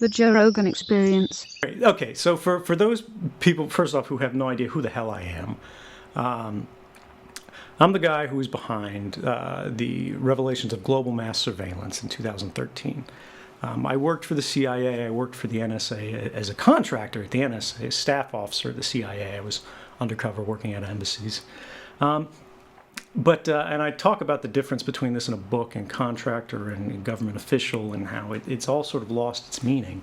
The Joe Rogan Experience. Okay, so for those people, first off, who have no idea who the hell I am, I'm the guy who was behind the revelations of global mass surveillance in 2013. I worked for the CIA, I worked for the NSA as a contractor at the NSA, a staff officer at the CIA. I was undercover working at embassies. And I talk about the difference between this in a book and contractor and government official and how it's all sort of lost its meaning.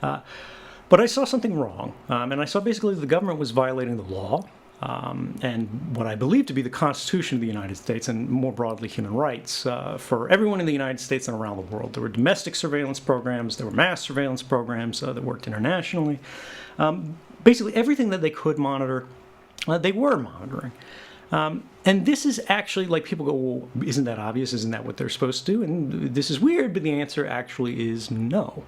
But I saw something wrong, and I saw basically the government was violating the law and what I believe to be the Constitution of the United States and more broadly human rights for everyone in the United States and around the world. There were domestic surveillance programs, there were mass surveillance programs that worked internationally. Basically everything that they could monitor, they were monitoring. And this is actually, like, people go, well, isn't that obvious? Isn't that what they're supposed to do? And this is weird, but the answer actually is no.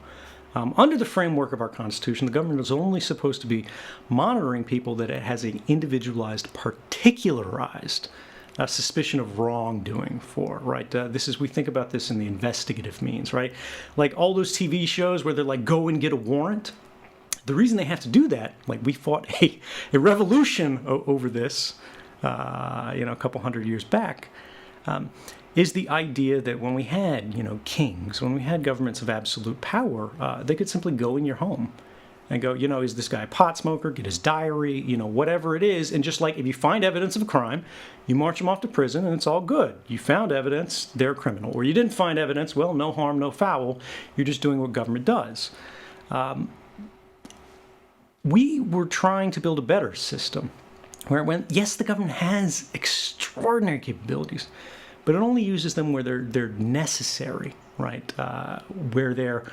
Under the framework of our Constitution, the government is only supposed to be monitoring people that it has an individualized, particularized suspicion of wrongdoing for, right? We think about this in the investigative means, right? Like all those TV shows where they're like, go and get a warrant. The reason they have to do that, like we fought a revolution over this, a couple hundred years back, is the idea that when we had, kings, when we had governments of absolute power, they could simply go in your home and go, is this guy a pot smoker, get his diary, whatever it is. And just like if you find evidence of a crime, you march them off to prison and it's all good. You found evidence, they're a criminal. Or you didn't find evidence, well, no harm, no foul. You're just doing what government does. We were trying to build a better system where yes, the government has extraordinary capabilities, but it only uses them where they're necessary, right? Where they're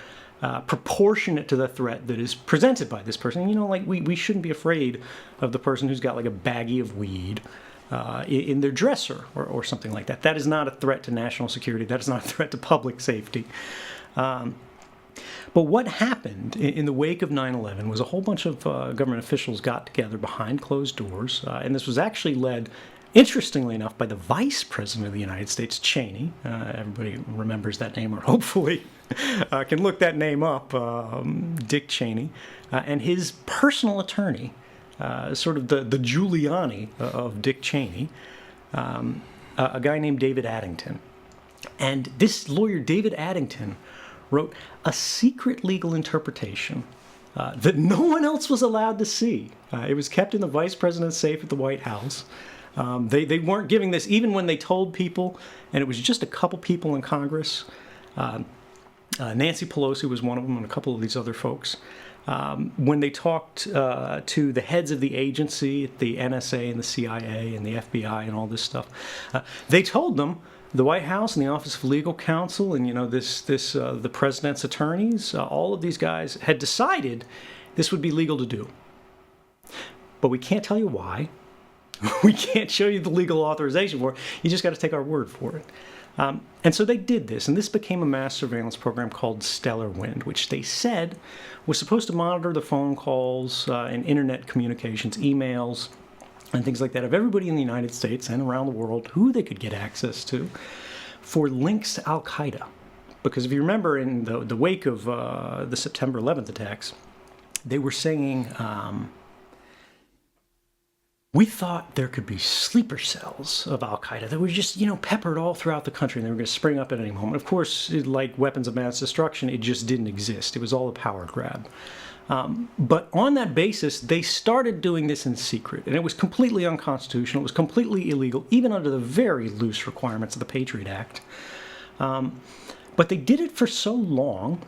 proportionate to the threat that is presented by this person. We shouldn't be afraid of the person who's got like a baggie of weed in their dresser or something like that. That is not a threat to national security. That is not a threat to public safety. But what happened in the wake of 9/11 was a whole bunch of government officials got together behind closed doors, and this was actually led, interestingly enough, by the Vice President of the United States, Cheney. Everybody remembers that name, or hopefully can look that name up, Dick Cheney, and his personal attorney, sort of the Giuliani of Dick Cheney, a guy named David Addington. And this lawyer, David Addington, wrote a secret legal interpretation that no one else was allowed to see. It was kept in the Vice President's safe at the White House. They weren't giving this, even when they told people, and it was just a couple people in Congress. Nancy Pelosi was one of them, and a couple of these other folks. When they talked to the heads of the agency, the NSA and the CIA and the FBI and all this stuff, they told them, the White House and the Office of Legal Counsel and, the president's attorneys, all of these guys had decided this would be legal to do. But we can't tell you why. We can't show you the legal authorization for it. You just got to take our word for it. And so they did this, and this became a mass surveillance program called Stellar Wind, which they said was supposed to monitor the phone calls and internet communications, emails, and things like that of everybody in the United States and around the world who they could get access to for links to Al-Qaeda. Because if you remember in the wake of the September 11th attacks, they were saying, we thought there could be sleeper cells of Al-Qaeda that were just, peppered all throughout the country and they were going to spring up at any moment. Of course, like weapons of mass destruction, it just didn't exist. It was all a power grab. But on that basis, they started doing this in secret, and it was completely unconstitutional. It was completely illegal, even under the very loose requirements of the Patriot Act. But they did it for so long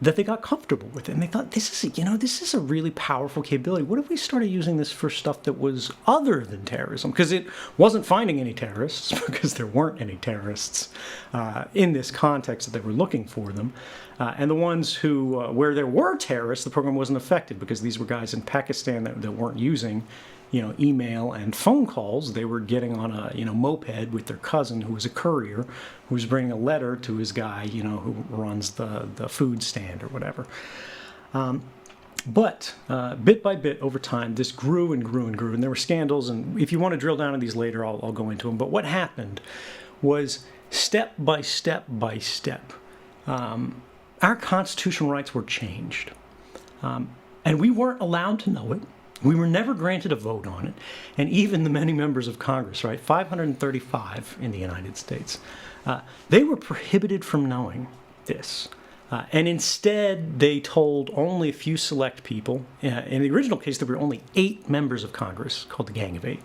that they got comfortable with it, and they thought, this is a really powerful capability. What if we started using this for stuff that was other than terrorism? Because it wasn't finding any terrorists, because there weren't any terrorists in this context that they were looking for them. And the ones who, where there were terrorists, the program wasn't affected because these were guys in Pakistan that weren't using, email and phone calls. They were getting on a, moped with their cousin who was a courier, who was bringing a letter to his guy, who runs the food stand or whatever. But bit by bit over time, this grew and grew and grew, and there were scandals. And if you want to drill down on these later, I'll go into them. But what happened was step by step by step, our constitutional rights were changed. And we weren't allowed to know it. We were never granted a vote on it. And even the many members of Congress, right, 535 in the United States, they were prohibited from knowing this. And instead, they told only a few select people. In the original case, there were only 8 members of Congress, called the Gang of Eight,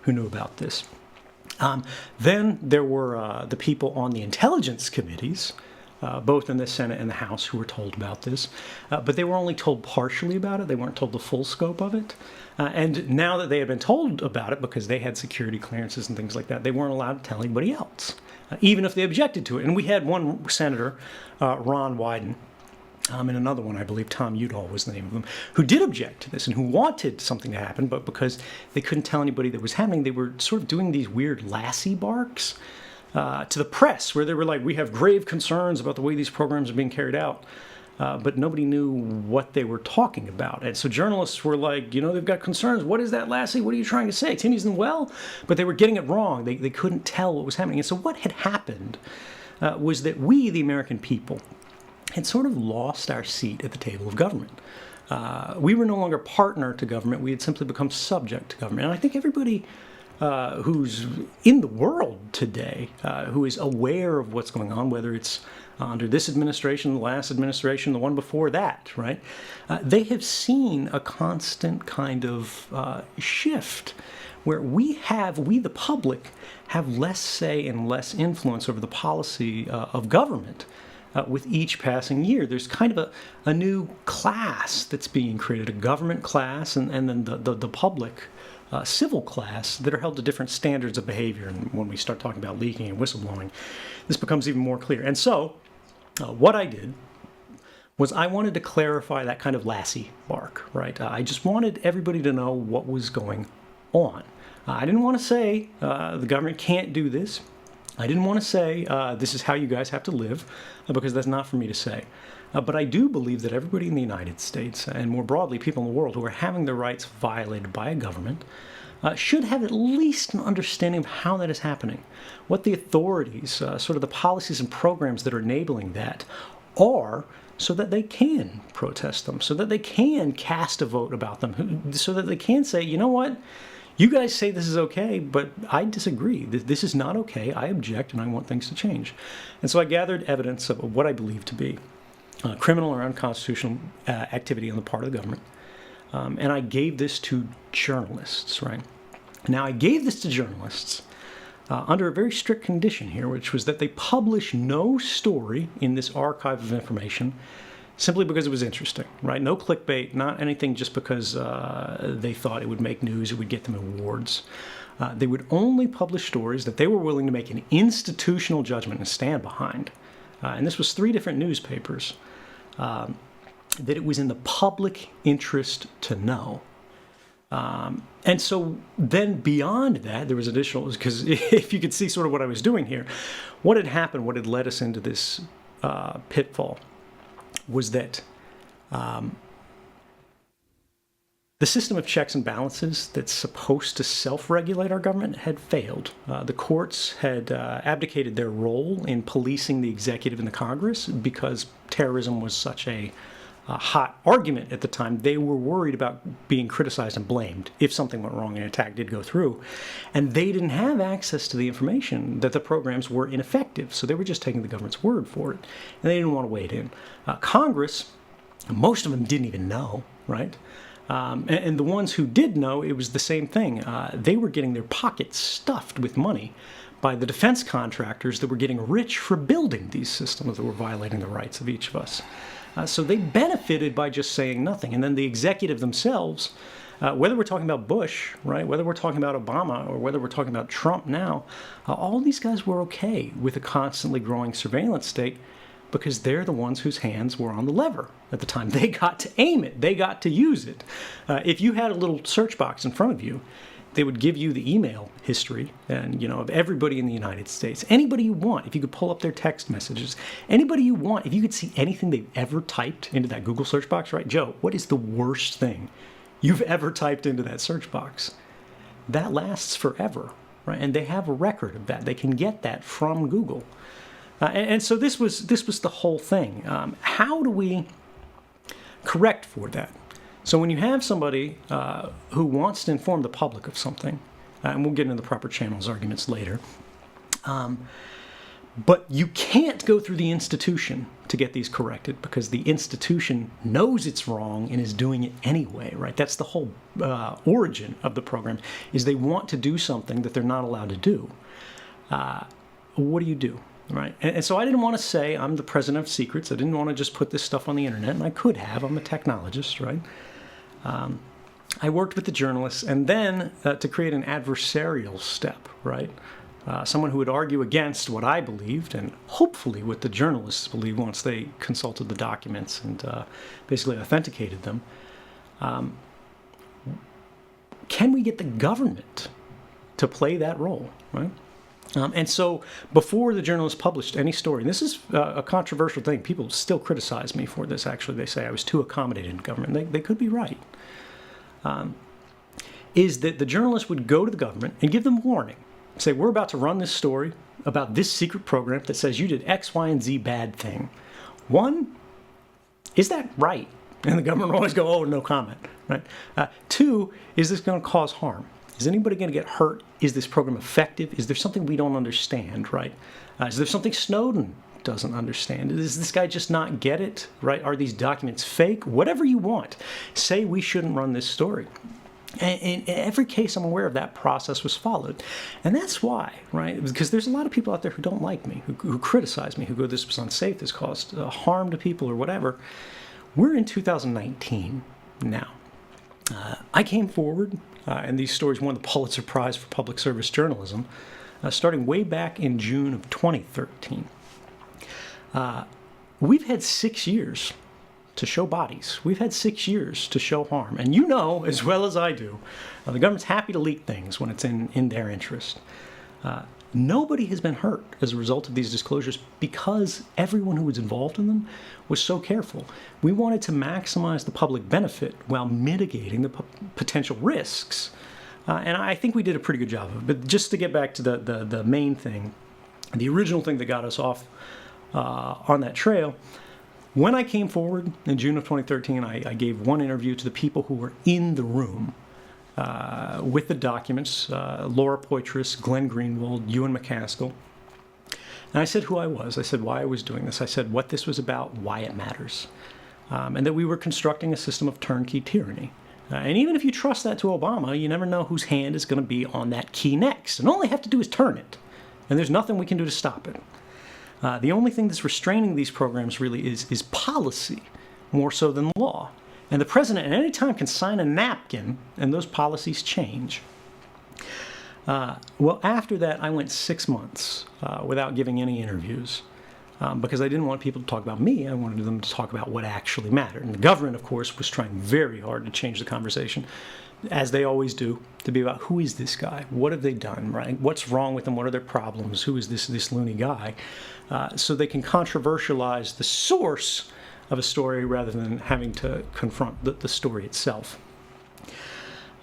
who knew about this. Then there were the people on the intelligence committees, both in the Senate and the House, who were told about this. But they were only told partially about it. They weren't told the full scope of it. And now that they had been told about it, because they had security clearances and things like that, they weren't allowed to tell anybody else, even if they objected to it. And we had one senator, Ron Wyden, and another one, I believe Tom Udall was the name of them, who did object to this and who wanted something to happen, but because they couldn't tell anybody that was happening, they were sort of doing these weird Lassie barks to the press, where they were like, we have grave concerns about the way these programs are being carried out. But nobody knew what they were talking about. And so journalists were like, they've got concerns. What is that, Lassie? What are you trying to say? Timmy's in well? But they were getting it wrong. They couldn't tell what was happening. And so what had happened was that we, the American people, had sort of lost our seat at the table of government. We were no longer partner to government. We had simply become subject to government. And I think everybody who's in the world today, who is aware of what's going on, whether it's under this administration, the last administration, the one before that, right? They have seen a constant kind of shift where we, the public, have less say and less influence over the policy of government. With each passing year, there's kind of a new class that's being created, a government class, and then the public civil class that are held to different standards of behavior. And when we start talking about leaking and whistleblowing, this becomes even more clear. And so what I did was I wanted to clarify that kind of Lassie bark, right? I just wanted everybody to know what was going on. I didn't want to say the government can't do this. I didn't want to say this is how you guys have to live, because that's not for me to say. But I do believe that everybody in the United States, and more broadly people in the world who are having their rights violated by a government, should have at least an understanding of how that is happening, what the authorities, sort of the policies and programs that are enabling that are, so that they can protest them, so that they can cast a vote about them, so that they can say, you know what, you guys say this is okay, but I disagree. This is not okay. I object, and I want things to change. And so I gathered evidence of what I believe to be criminal or unconstitutional activity on the part of the government. And I gave this to journalists, right? Now, I gave this to journalists under a very strict condition here, which was that they publish no story in this archive of information simply because it was interesting, right? No clickbait, not anything just because they thought it would make news, it would get them awards. They would only publish stories that they were willing to make an institutional judgment and stand behind. And this was 3 different newspapers, that it was in the public interest to know. And so then beyond that, there was additional, because if you could see sort of what I was doing here, what had happened, what had led us into this pitfall, was that the system of checks and balances that's supposed to self-regulate our government had failed. The courts had abdicated their role in policing the executive and the Congress because terrorism was such a hot argument at the time. They were worried about being criticized and blamed if something went wrong and an attack did go through. And they didn't have access to the information that the programs were ineffective, so they were just taking the government's word for it. And they didn't want to wade in. Congress, most of them didn't even know, right? And the ones who did know, it was the same thing. They were getting their pockets stuffed with money by the defense contractors that were getting rich for building these systems that were violating the rights of each of us. So they benefited by just saying nothing. And then the executive themselves, whether we're talking about Bush, right, whether we're talking about Obama, or whether we're talking about Trump now, all these guys were okay with a constantly growing surveillance state because they're the ones whose hands were on the lever at the time. They got to aim it. They got to use it. If you had a little search box in front of you, they would give you the email history and, of everybody in the United States. Anybody you want, if you could pull up their text messages. Anybody you want, if you could see anything they've ever typed into that Google search box, right? Joe, what is the worst thing you've ever typed into that search box? That lasts forever, right? And they have a record of that. They can get that from Google. And so this was the whole thing. How do we correct for that? So when you have somebody who wants to inform the public of something, and we'll get into the proper channels arguments later, but you can't go through the institution to get these corrected because the institution knows it's wrong and is doing it anyway, right? That's the whole origin of the program, is they want to do something that they're not allowed to do. What do you do, right? And so I didn't want to say I'm the president of secrets. I didn't want to just put this stuff on the internet, and I could have. I'm a technologist, right? I worked with the journalists, and then to create an adversarial step, right? Someone who would argue against what I believed, and hopefully what the journalists believed once they consulted the documents and basically authenticated them. Can we get the government to play that role, right? And so before the journalists published any story, and this is a controversial thing, people still criticize me for this, actually. They say I was too accommodating in government. They could be right. Is that the journalists would go to the government and give them warning. Say, we're about to run this story about this secret program that says you did X, Y, and Z bad thing. One, is that right? And the government will always go, oh, no comment, right? Two, is this going to cause harm? Is anybody going to get hurt? Is this program effective? Is there something we don't understand, right? Is there something Snowden doesn't understand? Does this guy just not get it, right? Are these documents fake? Whatever you want. Say we shouldn't run this story. And in every case I'm aware of, that process was followed. And that's why, right? Because there's a lot of people out there who don't like me, who criticize me, who go, this was unsafe, this caused harm to people or whatever. We're in 2019 now. I came forward, and these stories won the Pulitzer Prize for Public Service Journalism, starting way back in June of 2013. We've had 6 years to show bodies. We've had 6 years to show harm. And you know, as well as I do, the government's happy to leak things when it's in their interest. Nobody has been hurt as a result of these disclosures because everyone who was involved in them was so careful. We wanted to maximize the public benefit while mitigating the potential risks. And I think we did a pretty good job of it. But just to get back to the main thing, the original thing that got us off on that trail, when I came forward in June of 2013, I gave one interview to the people who were in the room with the documents, Laura Poitras, Glenn Greenwald, Ewan McCaskill. And I said who I was. I said why I was doing this. I said what this was about, why it matters, and that we were constructing a system of turnkey tyranny. And even if you trust that to Obama, you never know whose hand is going to be on that key next. And all they have to do is turn it. And there's nothing we can do to stop it. The only thing that's restraining these programs really is policy, more so than law. And the president at any time can sign a napkin, and those policies change. Well, after that, I went 6 months without giving any interviews because I didn't want people to talk about me. I wanted them to talk about what actually mattered. And the government, of course, was trying very hard to change the conversation, as they always do, to be about who is this guy? What have they done, right? What's wrong with them? What are their problems? Who is this loony guy? So they can controversialize the source of a story rather than having to confront the story itself.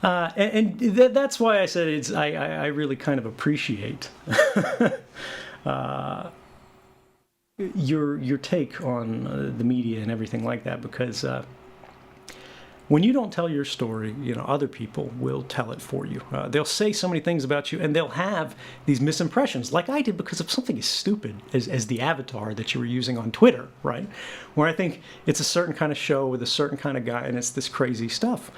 And that's why I said I really kind of appreciate your take on the media and everything like that, because when you don't tell your story, other people will tell it for you. They'll say so many things about you, and they'll have these misimpressions, like I did, because of something as stupid as the avatar that you were using on Twitter, right? Where I think it's a certain kind of show with a certain kind of guy, and it's this crazy stuff.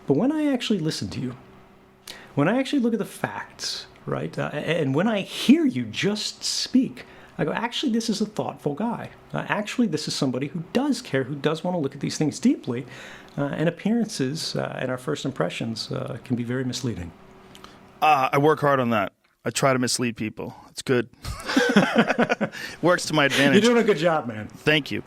But when I actually listen to you, when I actually look at the facts, right, and when I hear you just speak, I go, actually, this is a thoughtful guy. Actually, this is somebody who does care, who does want to look at these things deeply. And appearances and our first impressions can be very misleading. I work hard on that. I try to mislead people. It's good. Works to my advantage. You're doing a good job, man. Thank you.